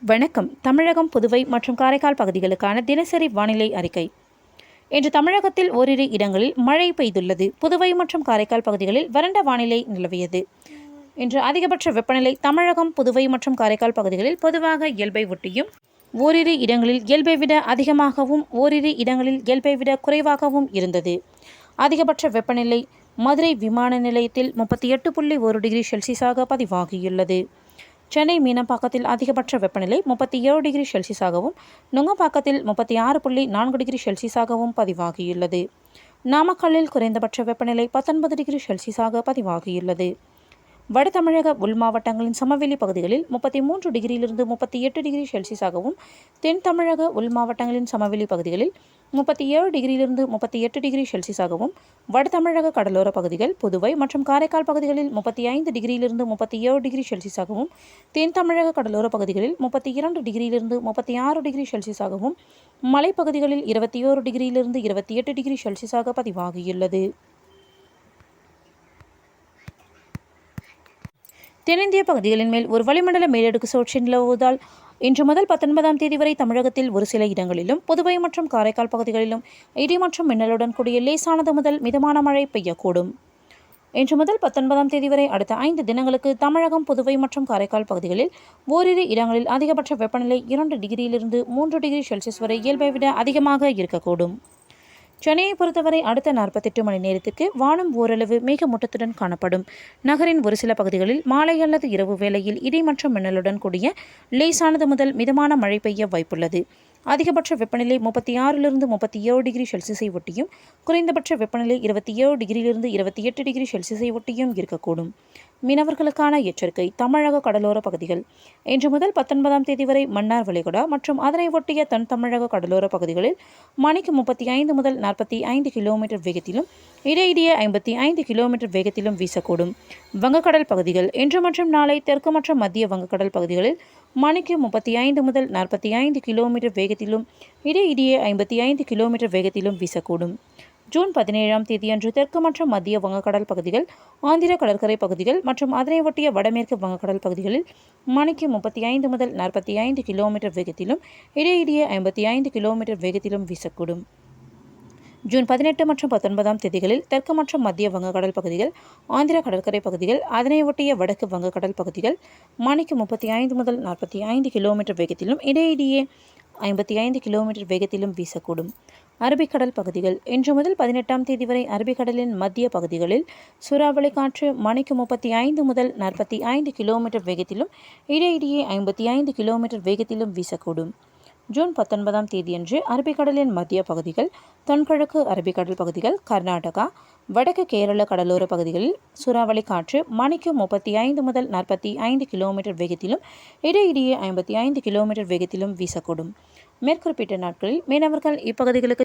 வணக்கம். தமிழகம், புதுவை மற்றும் காரைக்கால் பகுதிகளுக்கான தினசரி வானிலை அறிக்கை. இன்று தமிழகத்தில் ஓரிரு இடங்களில் மழை பெய்துள்ளது. புதுவை மற்றும் காரைக்கால் பகுதிகளில் வறண்ட வானிலை நிலவியது. இன்று அதிகபட்ச வெப்பநிலை தமிழகம், புதுவை மற்றும் காரைக்கால் பகுதிகளில் பொதுவாக இயல்பை ஒட்டியும், ஓரிரு இடங்களில் இயல்பை விட அதிகமாகவும், ஓரிரு இடங்களில் இயல்பை விட குறைவாகவும் இருந்தது. அதிகபட்ச வெப்பநிலை மதுரை விமான நிலையத்தில் 38.1 டிகிரி செல்சியஸாக பதிவாகியுள்ளது. சென்னை மீனம்பாக்கத்தில் அதிகபட்ச வெப்பநிலை 37 டிகிரி செல்சியஸாகவும், நுங்கம்பாக்கத்தில் 36.4 டிகிரி செல்சியஸாகவும் பதிவாகியுள்ளது. நாமக்கல்லில் குறைந்தபட்ச வெப்பநிலை 19 டிகிரி செல்சியஸாக பதிவாகியுள்ளது. வட தமிழக உள் மாவட்டங்களின் சமவெளி பகுதிகளில் 33 டிகிரியிலிருந்து 38 டிகிரி செல்சியஸாகவும், தென் தமிழக உள் மாவட்டங்களின் சமவெளி பகுதிகளில் 37 டிகிரியிலிருந்து 38 டிகிரி செல்சியஸாகவும், வட தமிழக கடலோர பகுதிகள், புதுவை மற்றும் காரைக்கால் பகுதிகளில் 35 டிகிரியிலிருந்து 37 டிகிரி செல்சியஸாகவும், தென் தமிழக கடலோர பகுதிகளில் 32 டிகிரியிலிருந்து 36 டிகிரி செல்சியஸாகவும், மலைப்பகுதிகளில் 21 டிகிரியிலிருந்து 28 டிகிரி செல்சியஸாக பதிவாகியுள்ளது. தென்னிந்திய பகுதிகளின் மேல் ஒரு வளிமண்டல மேலடுக்கு சுழற்சி நிலவுவதால் இன்று முதல் 19ஆம் தேதி வரை தமிழகத்தில் ஒரு சில இடங்களிலும், புதுவை மற்றும் காரைக்கால் பகுதிகளிலும் இடி மற்றும் மின்னலுடன் கூடிய லேசானது முதல் மிதமான மழை பெய்யக்கூடும். இன்று முதல் 19ஆம் தேதி வரை அடுத்த 5 தினங்களுக்கு தமிழகம், புதுவை மற்றும் காரைக்கால் பகுதிகளில் ஓரிரு இடங்களில் அதிகபட்ச வெப்பநிலை 2 டிகிரியிலிருந்து 3 டிகிரி செல்சியஸ் வரை இயல்பை விட அதிகமாக இருக்கக்கூடும். சென்னையை பொறுத்தவரை அடுத்த 48 மணி நேரத்திற்கு வானம் ஓரளவு மேகமூட்டத்துடன் காணப்படும். நகரின் ஒரு சில பகுதிகளில் மாலை அல்லது இரவு வேளையில் இடி மற்றும் மின்னலுடன் கூடிய லேசானது முதல் மிதமான மழை பெய்ய வாய்ப்புள்ளது. அதிகபட்ச வெப்பநிலை 36லிருந்து 37 டிகிரி செல்சியஸை ஒட்டியும், குறைந்தபட்ச வெப்பநிலை 27 டிகிரியிலிருந்து 28 டிகிரி செல்சியஸை ஒட்டியும் இருக்கக்கூடும். மீனவர்களுக்கான எச்சரிக்கை. தமிழக கடலோர பகுதிகள். இன்று முதல் 19ஆம் தேதி வரை மன்னார் வளைகுடா மற்றும் அதனை ஒட்டிய தென் தமிழக கடலோர பகுதிகளில் மணிக்கு 35 முதல் 45 கிலோமீட்டர் வேகத்திலும், இடையிடையே 55 கிலோமீட்டர் வேகத்திலும் வீசக்கூடும். வங்கக்கடல் பகுதிகள். இன்று மற்றும் நாளை தெற்கு மற்றும் மத்திய வங்கக்கடல் பகுதிகளில் மணிக்கு 35 முதல் 45 கிலோமீட்டர் வேகத்திலும், இடையிடையே 55 கிலோமீட்டர் வேகத்திலும் வீசக்கூடும். ஜூன் 17ஆம் தேதியன்று தெற்கு மற்றும் மத்திய வங்கக்கடல் பகுதிகள், ஆந்திர கடற்கரை பகுதிகள் மற்றும் அதனை ஒட்டிய வடமேற்கு வங்கக்கடல் பகுதிகளில் மணிக்கு 35 முதல் 45 கிலோமீட்டர் வேகத்திலும், இடையிடையே 55 கிலோமீட்டர் வேகத்திலும் வீசக்கூடும். ஜூன் 18 மற்றும் 19ஆம் தேதிகளில் தெற்கு மற்றும் மத்திய வங்கக்கடல் பகுதிகள், ஆந்திர கடற்கரை பகுதிகள், அதனை ஒட்டிய வடக்கு வங்கக்கடல் பகுதிகள் மணிக்கு 35 முதல் 45 கிலோமீட்டர் வேகத்திலும், இடையிடையே 55 கிலோமீட்டர் வேகத்திலும் வீசக்கூடும். அரபிக்கடல் பகுதிகள். இன்று முதல் 18ஆம் தேதி வரை அரபிக்கடலின் மத்திய பகுதிகளில் சூறாவளி காற்று மணிக்கு 35 முதல் 45 கிலோமீட்டர் வேகத்திலும், இடையிடையே 55 கிலோமீட்டர் வேகத்திலும் வீசக்கூடும். ஜூன் 19ஆம் தேதியன்று அரபிக்கடலின் மத்திய பகுதிகள், தென்கிழக்கு அரபிக்கடல் பகுதிகள், கர்நாடகா, வடக்கு கேரள கடலோர பகுதிகளில் சூறாவளி காற்று மணிக்கு 35 முதல் 45 கிலோமீட்டர் வேகத்திலும், இடையிடையே 55 கிலோமீட்டர் வேகத்திலும் வீசக்கூடும். மேற்குறிப்பிட்ட நாட்களில் மீனவர்கள் இப்பகுதிகளுக்கு